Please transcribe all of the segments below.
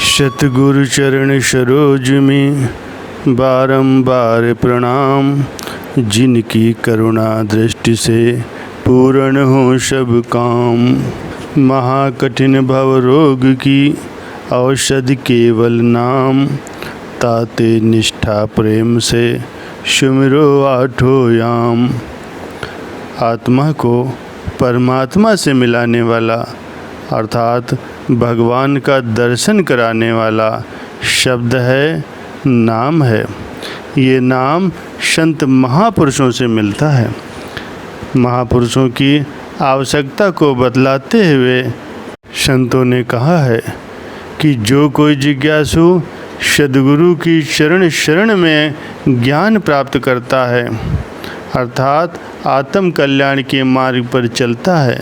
सतगुरु चरण सरोज में बारंबार प्रणाम। जिनकी करुणा दृष्टि से पूर्ण हो सब काम। महाकठिन भव रोग की औषधि केवल नाम। ताते निष्ठा प्रेम से सुमिरो आठों याम। आत्मा को परमात्मा से मिलाने वाला अर्थात भगवान का दर्शन कराने वाला शब्द है, नाम है। ये नाम संत महापुरुषों से मिलता है। महापुरुषों की आवश्यकता को बतलाते हुए संतों ने कहा है कि जो कोई जिज्ञासु सद्गुरु की शरण में ज्ञान प्राप्त करता है अर्थात आत्म कल्याण के मार्ग पर चलता है,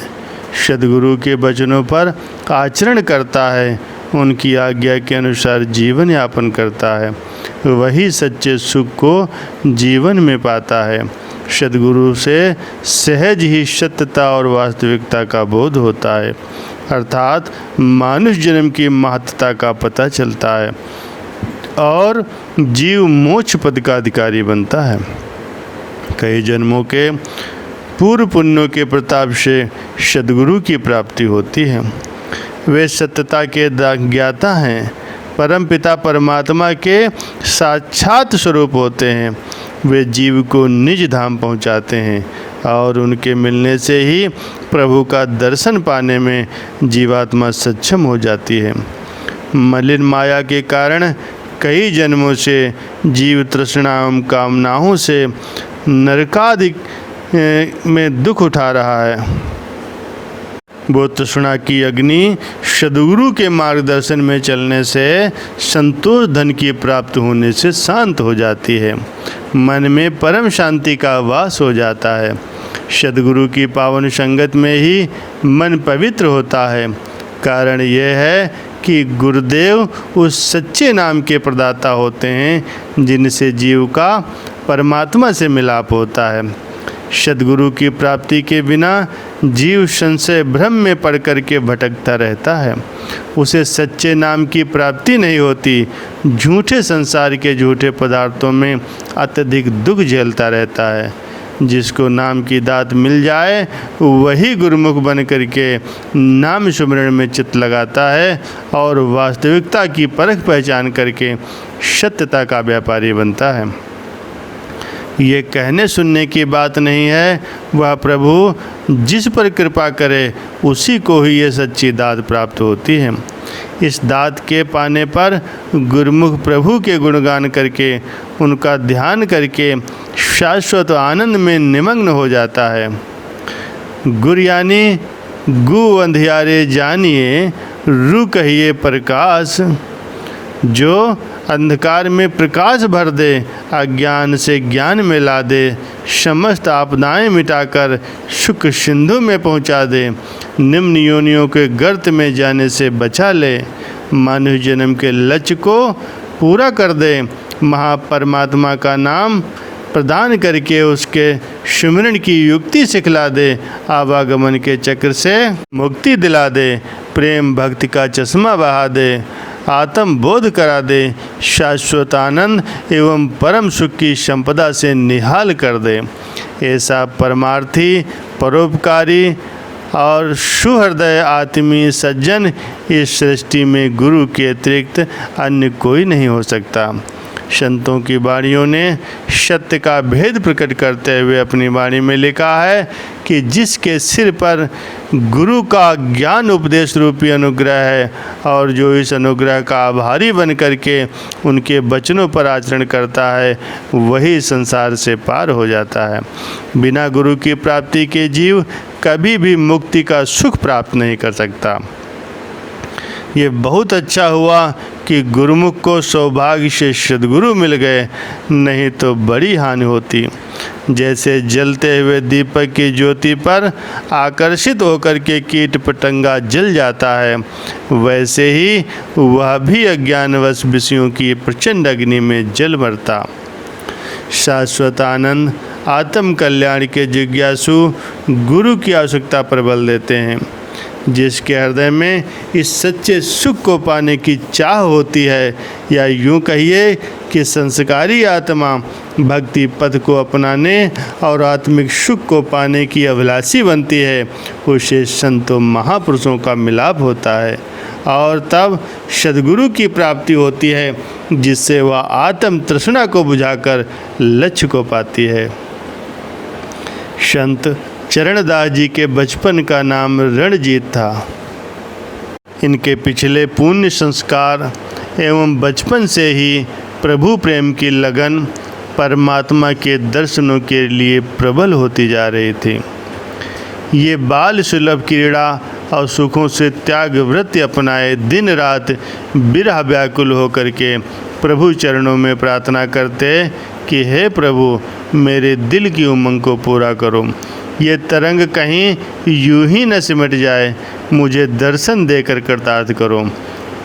सद्गुरु के वचनों पर आचरण करता है, उनकी आज्ञा के अनुसार जीवन यापन करता है, वही सच्चे सुख को जीवन में पाता है। सद्गुरु से सहज ही सत्यता और वास्तविकता का बोध होता है अर्थात मानुष जन्म की महत्ता का पता चलता है और जीव मोक्ष पद का अधिकारी बनता है। कई जन्मों के पूर्व पुण्यों के प्रताप से सद्गुरु की प्राप्ति होती है। वे सत्यता के ज्ञाता हैं, परम पिता परमात्मा के साक्षात स्वरूप होते हैं। वे जीव को निज धाम पहुंचाते हैं और उनके मिलने से ही प्रभु का दर्शन पाने में जीवात्मा सक्षम हो जाती है। मलिन माया के कारण कई जन्मों से जीव तृष्णा एवं कामनाओं से नरकादि में दुख उठा रहा है। वो तृष्णा की अग्नि सद्गुरु के मार्गदर्शन में चलने से संतोष धन की प्राप्त होने से शांत हो जाती है। मन में परम शांति का वास हो जाता है। सद्गुरु की पावन संगत में ही मन पवित्र होता है। कारण यह है कि गुरुदेव उस सच्चे नाम के प्रदाता होते हैं जिनसे जीव का परमात्मा से मिलाप होता है। सद्गुरु की प्राप्ति के बिना जीव संशय भ्रम में पड़ कर के भटकता रहता है। उसे सच्चे नाम की प्राप्ति नहीं होती। झूठे संसार के झूठे पदार्थों में अत्यधिक दुख झेलता रहता है। जिसको नाम की दात मिल जाए वही गुरुमुख बन करके नाम सुमिरन में चित्त लगाता है और वास्तविकता की परख पहचान करके सत्यता का व्यापारी बनता है। ये कहने सुनने की बात नहीं है, वह प्रभु जिस पर कृपा करे उसी को ही ये सच्ची दात प्राप्त होती है। इस दात के पाने पर गुरुमुख प्रभु के गुणगान करके उनका ध्यान करके शाश्वत आनंद में निमग्न हो जाता है। गुर यानी गु अंधियारे जानिए, रु कहिए प्रकाश। जो अंधकार में प्रकाश भर दे, अज्ञान से ज्ञान में ला दे, समस्त आपदाएं मिटाकर सुख सिंधु में पहुंचा दे, निम्न योनियों के गर्त में जाने से बचा ले, मानव जन्म के लक्ष्य को पूरा कर दे, महापरमात्मा का नाम प्रदान करके उसके सुमिरन की युक्ति सिखला दे, आवागमन के चक्र से मुक्ति दिला दे, प्रेम भक्ति का चश्मा बहा दे, आत्म बोध करा दे, शाश्वत आनंद एवं परम सुख की संपदा से निहाल कर दे। ऐसा परमार्थी, परोपकारी और सुहृदय आत्मीय सज्जन इस सृष्टि में गुरु के अतिरिक्त अन्य कोई नहीं हो सकता। संतों की वाणियों ने सत्य का भेद प्रकट करते हुए अपनी वाणी में लिखा है कि जिसके सिर पर गुरु का ज्ञान उपदेश रूपी अनुग्रह है और जो इस अनुग्रह का आभारी बन करके उनके वचनों पर आचरण करता है वही संसार से पार हो जाता है। बिना गुरु की प्राप्ति के जीव कभी भी मुक्ति का सुख प्राप्त नहीं कर सकता। ये बहुत अच्छा हुआ कि गुरुमुख को सौभाग्य से सद्गुरु मिल गए, नहीं तो बड़ी हानि होती। जैसे जलते हुए दीपक की ज्योति पर आकर्षित होकर के कीट पतंगा जल जाता है, वैसे ही वह भी अज्ञानवश विषयों की प्रचंड अग्नि में जल मरता। शाश्वत आनंद आत्म कल्याण के जिज्ञासु गुरु की आवश्यकता पर बल देते हैं, जिसके हृदय में इस सच्चे सुख को पाने की चाह होती है, या यूँ कहिए कि संस्कारी आत्मा भक्ति पथ को अपनाने और आत्मिक सुख को पाने की अभिलाषी बनती है, उसे संतों महापुरुषों का मिलाप होता है और तब सद्गुरु की प्राप्ति होती है, जिससे वह आत्म तृष्णा को बुझाकर लक्ष्य को पाती है। संत चरणदास जी के बचपन का नाम रणजीत था। इनके पिछले पुण्य संस्कार एवं बचपन से ही प्रभु प्रेम की लगन परमात्मा के दर्शनों के लिए प्रबल होती जा रही थी। ये बाल सुलभ क्रीड़ा और सुखों से त्याग वृत्ति अपनाए दिन रात विरह व्याकुल होकर के प्रभु चरणों में प्रार्थना करते कि हे प्रभु, मेरे दिल की उमंग को पूरा करो, ये तरंग कहीं यूं ही न सिमट जाए, मुझे दर्शन देकर कृतार्थ करो।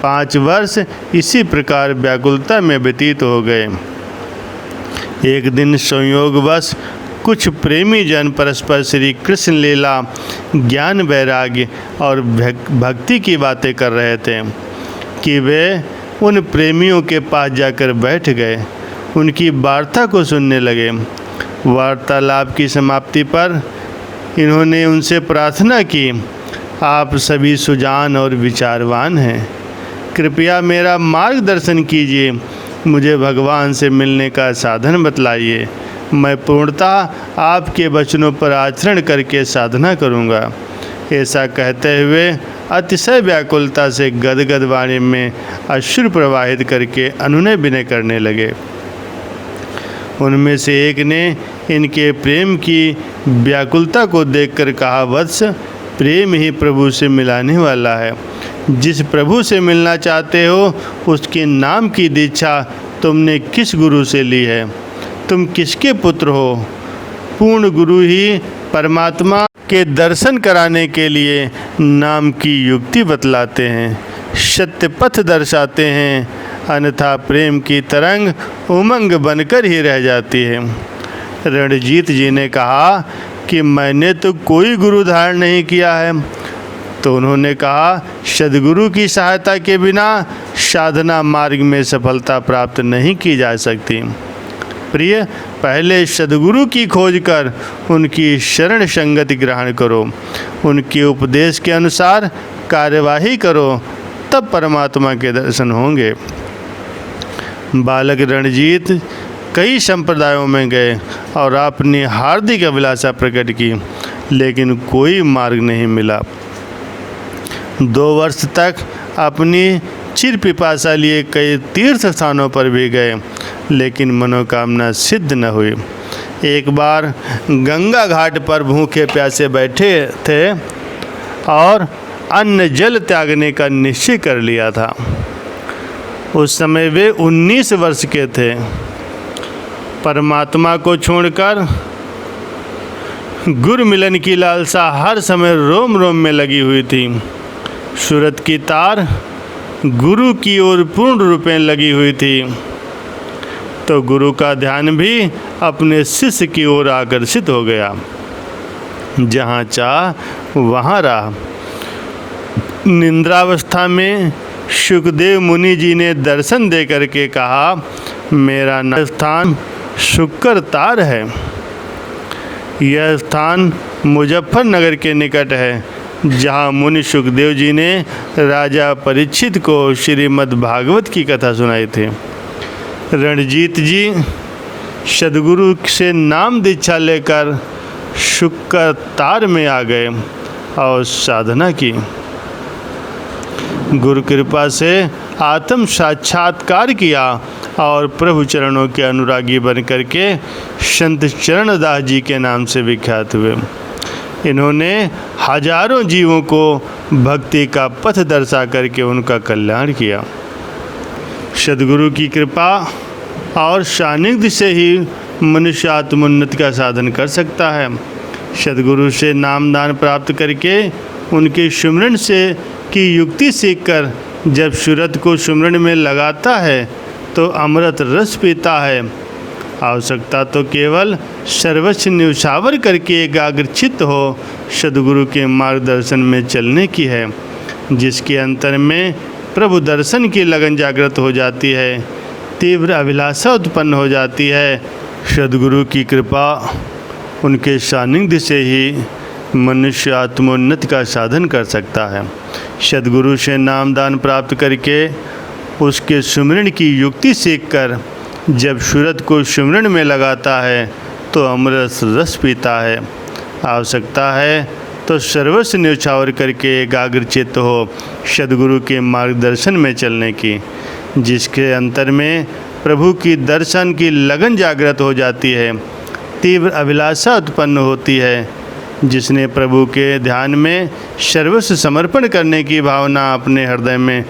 5 वर्ष इसी प्रकार व्याकुलता में व्यतीत हो गए। एक दिन संयोगवश कुछ प्रेमी जन परस्पर श्री कृष्ण लीला, ज्ञान, वैराग्य और भक्ति की बातें कर रहे थे कि वे उन प्रेमियों के पास जाकर बैठ गए, उनकी वार्ता को सुनने लगे। वार्तालाप की समाप्ति पर इन्होंने उनसे प्रार्थना की, आप सभी सुजान और विचारवान हैं, कृपया मेरा मार्गदर्शन कीजिए, मुझे भगवान से मिलने का साधन बतलाइए, मैं पूर्णतः आपके वचनों पर आचरण करके साधना करूँगा। ऐसा कहते हुए अतिशय व्याकुलता से गदगद वाणी में अश्रु प्रवाहित करके अनुनय विनय करने लगे। उनमें से एक ने इनके प्रेम की व्याकुलता को देखकर कहा, वत्स, प्रेम ही प्रभु से मिलाने वाला है। जिस प्रभु से मिलना चाहते हो उसके नाम की दीक्षा तुमने किस गुरु से ली है? तुम किसके पुत्र हो? पूर्ण गुरु ही परमात्मा के दर्शन कराने के लिए नाम की युक्ति बतलाते हैं, सत्य पथ दर्शाते हैं, अन्यथा प्रेम की तरंग उमंग बनकर ही रह जाती है। रणजीत जी ने कहा कि मैंने तो कोई गुरु धारण नहीं किया है। तो उन्होंने कहा, सद्गुरु की सहायता के बिना साधना मार्ग में सफलता प्राप्त नहीं की जा सकती। प्रिय, पहले सद्गुरु की खोज कर उनकी शरण संगति ग्रहण करो, उनके उपदेश के अनुसार कार्यवाही करो, तब परमात्मा के दर्शन होंगे। बालक रणजीत कई संप्रदायों में गए और अपनी हार्दिक अभिलाषा प्रकट की, लेकिन कोई मार्ग नहीं मिला। 2 वर्ष तक अपनी चिर पिपासा लिए कई तीर्थ स्थानों पर भी गए, लेकिन मनोकामना सिद्ध न हुई। एक बार गंगा घाट पर भूखे प्यासे बैठे थे और अन्न जल त्यागने का निश्चय कर लिया था। उस समय वे 19 वर्ष के थे। परमात्मा को छोड़कर गुरु मिलन की लालसा हर समय रोम रोम में लगी हुई थी। सूरत की तार गुरु की ओर पूर्ण रूप में लगी हुई थी, तो गुरु का ध्यान भी अपने शिष्य की ओर आकर्षित हो गया। जहाँ चाह वहाँ रहा। निद्रावस्था में सुखदेव मुनि जी ने दर्शन दे करके कहा, मेरा स्थान शुक्र तार है। यह स्थान मुजफ्फरनगर के निकट है, जहाँ मुनि सुखदेव जी ने राजा परीक्षित को श्रीमद् भागवत की कथा सुनाई थी। रणजीत जी सद्गुरु से नाम दीक्षा लेकर शुक्र तार में आ गए और साधना की। गुरु कृपा से आत्म साक्षात्कार किया और प्रभु चरणों के अनुरागी बन करके संत चरणदास जी के नाम से विख्यात हुए। इन्होंने हजारों जीवों को भक्ति का पथ दर्शा करके उनका कल्याण किया। सद्गुरु की कृपा और सानिध्य से ही मनुष्य आत्मोन्नति का साधन कर सकता है। सद्गुरु से नामदान प्राप्त करके उनके सुमरण से की युक्ति सीखकर जब सूरत को सुमरण में लगाता है तो अमृत रस पीता है आवश्यकता तो केवल सर्वस्व न्यौछावर करके एकाग्रचित्त हो सद्गुरु के मार्गदर्शन में चलने की है, जिसके अंतर में प्रभु दर्शन की लगन जागृत हो जाती है, तीव्र अभिलाषा उत्पन्न हो जाती है। सद्गुरु की कृपा, उनके सानिध्य से ही मनुष्य आत्मोन्नति का साधन कर सकता है। सद्गुरु से नामदान प्राप्त करके उसके सुमिरन की युक्ति सीखकर जब सूरत को सुमिरन में लगाता है तो अमृत रस पीता है। आवश्यकता है तो सर्वस्व न्यौछावर करके एकाग्रचित्त हो सद्गुरु के मार्गदर्शन में चलने की, जिसके अंतर में प्रभु की दर्शन की लगन जागृत हो जाती है, तीव्र अभिलाषा उत्पन्न होती है। जिसने प्रभु के ध्यान में सर्वस्व समर्पण करने की भावना अपने हृदय में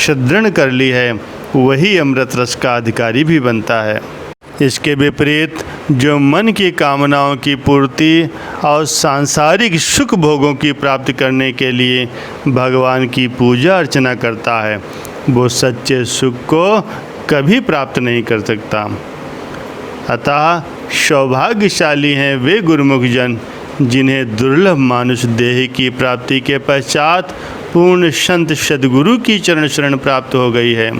सुदृढ़ कर ली है, वही अमृत रस का अधिकारी भी बनता है। इसके विपरीत जो मन की कामनाओं की पूर्ति और सांसारिक सुख भोगों की प्राप्ति करने के लिए भगवान की पूजा अर्चना करता है, वो सच्चे सुख को कभी प्राप्त नहीं कर सकता। अतः सौभाग्यशाली हैं वे गुरुमुख जन जिन्हें दुर्लभ मानुष देह की प्राप्ति के पश्चात पूर्ण संत सद्गुरु की चरण शरण प्राप्त हो गई है।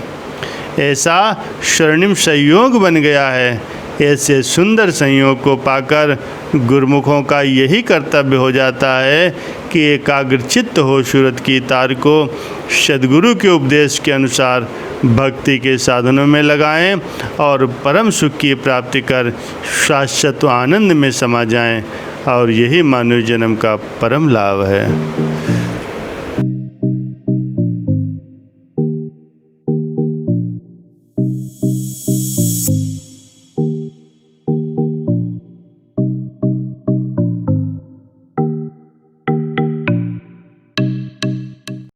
ऐसा स्वर्णिम संयोग बन गया है। ऐसे सुंदर संयोग को पाकर गुरुमुखों का यही कर्तव्य हो जाता है कि एकाग्रचित्त हो सूरत की तार को सद्गुरु के उपदेश के अनुसार भक्ति के साधनों में लगाएं और परम सुख की प्राप्ति कर शाश्वत आनंद में समा जाएं, और यही मानव जन्म का परम लाभ है।